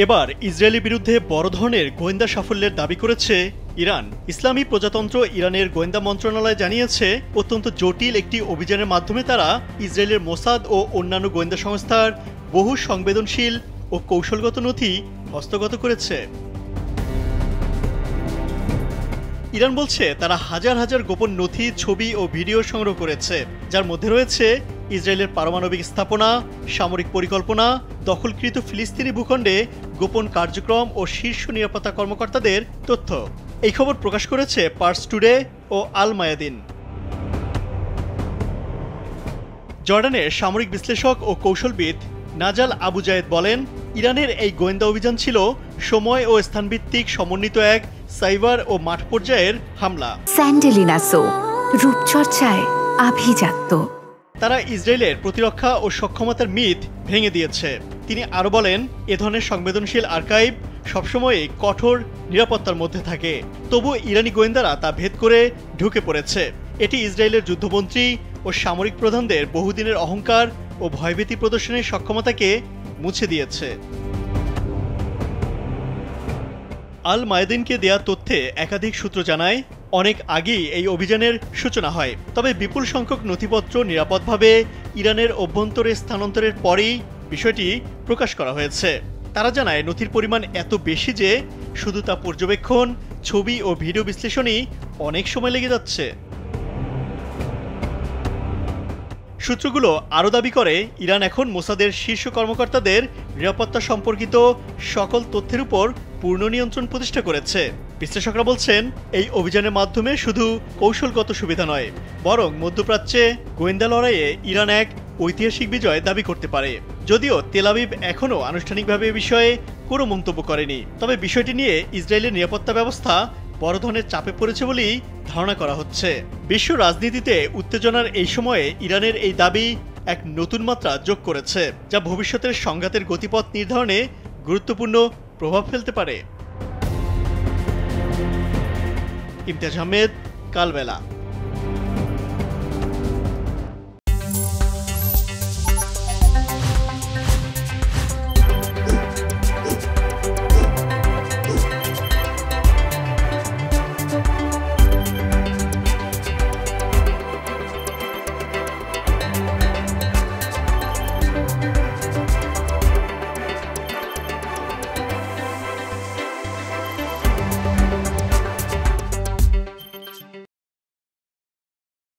এবার ইসরায়েলের বিরুদ্ধে বড় ধরনের গোয়েন্দা সাফল্যের দাবি করেছে ইরান। ইসলামী প্রজাতন্ত্র ইরানের গোয়েন্দা মন্ত্রণালয় জানিয়েছে, অত্যন্ত জটিল একটি অভিযানের মাধ্যমে তারা ইসরায়েলের মোসাদ ও অন্যান্য গোয়েন্দা সংস্থার বহু সংবেদনশীল ও কৌশলগত নথি হস্তগত করেছে। ইরান বলছে তারা হাজার হাজার গোপন নথি, ছবি ও ভিডিও সংগ্রহ করেছে, যার মধ্যে রয়েছে ইসরায়েলের পারমাণবিক স্থাপনা, সামরিক পরিকল্পনা, দখলকৃত ফিলিস্তিনি ভূখণ্ডে গোপন কার্যক্রম ও শীর্ষ নিরাপত্তা কর্মকর্তাদের তথ্য। এই খবর প্রকাশ করেছে পার্স টুডে ও আল মায়াদিন। জর্ডানের সামরিক বিশ্লেষক ও কৌশলবিদ নাজাল আবু জায়েদ বলেন, ইরানের এই গোয়েন্দা অভিযান ছিল সময় ও স্থানভিত্তিক সমন্বিত এক সাইবার ও মাঠ পর্যায়ের হামলা। স্যান্ডেলিনা সো, রূপচর্চায় আভিজাত্য। তারা ইসরায়েলের প্রতিরক্ষা ও সক্ষমতার মিথ ভেঙে দিয়েছে। তিনি আরও বলেন, এ ধরনের সংবেদনশীল আর্কাইভ সবসময়ই কঠোর নিরাপত্তার মধ্যে থাকে, তবু ইরানি গোয়েন্দারা তা ভেদ করে ঢুকে পড়েছে। এটি ইসরায়েলের যুদ্ধমন্ত্রী ও সামরিক প্রধানদের বহুদিনের অহংকার ও ভয়ভীতি প্রদর্শনের সক্ষমতাকে মুছে দিয়েছে। আল মায়াদিনকে দেয়া তথ্যে একাধিক সূত্র জানায়, অনেক আগেই এই অভিযানের সূচনা হয়, তবে বিপুল সংখ্যক নথিপত্র নিরাপদভাবে ইরানের অভ্যন্তরে স্থানান্তরের পরেই বিষয়টি প্রকাশ করা হয়েছে। তারা জানায়, নথির পরিমাণ এত বেশি যে শুধু তা পর্যবেক্ষণ, ছবি ও ভিডিও বিশ্লেষণই অনেক সময় লেগে যাচ্ছে। সূত্রগুলো আরও দাবি করে, ইরান এখন মোসাদের শীর্ষ কর্মকর্তাদের নিরাপত্তা সম্পর্কিত সকল তথ্যের উপর পূর্ণ নিয়ন্ত্রণ প্রতিষ্ঠা করেছে। বিশ্লেষকরা বলছেন, এই অভিযানের মাধ্যমে শুধু কৌশলগত সুবিধা নয়, বরং মধ্যপ্রাচ্যে গোয়েন্দা লড়াইয়ে ইরান এক ঐতিহাসিক বিজয় দাবি করতে পারে। যদিও তেল আবিব এখনও আনুষ্ঠানিকভাবে এ বিষয়ে কোনো মন্তব্য করেনি, তবে বিষয়টি নিয়ে ইসরায়েলের নিরাপত্তা ব্যবস্থা বড় ধরনের চাপে পড়েছে বলেই ধারণা করা হচ্ছে। বিশ্ব রাজনীতিতে উত্তেজনার এই সময়ে ইরানের এই দাবি এক নতুন মাত্রা যোগ করেছে, যা ভবিষ্যতের সংঘাতের গতিপথ নির্ধারণে গুরুত্বপূর্ণ প্রভাব ফেলতে পারে। ইমতিয়াজ আহমেদ, কালবেলা।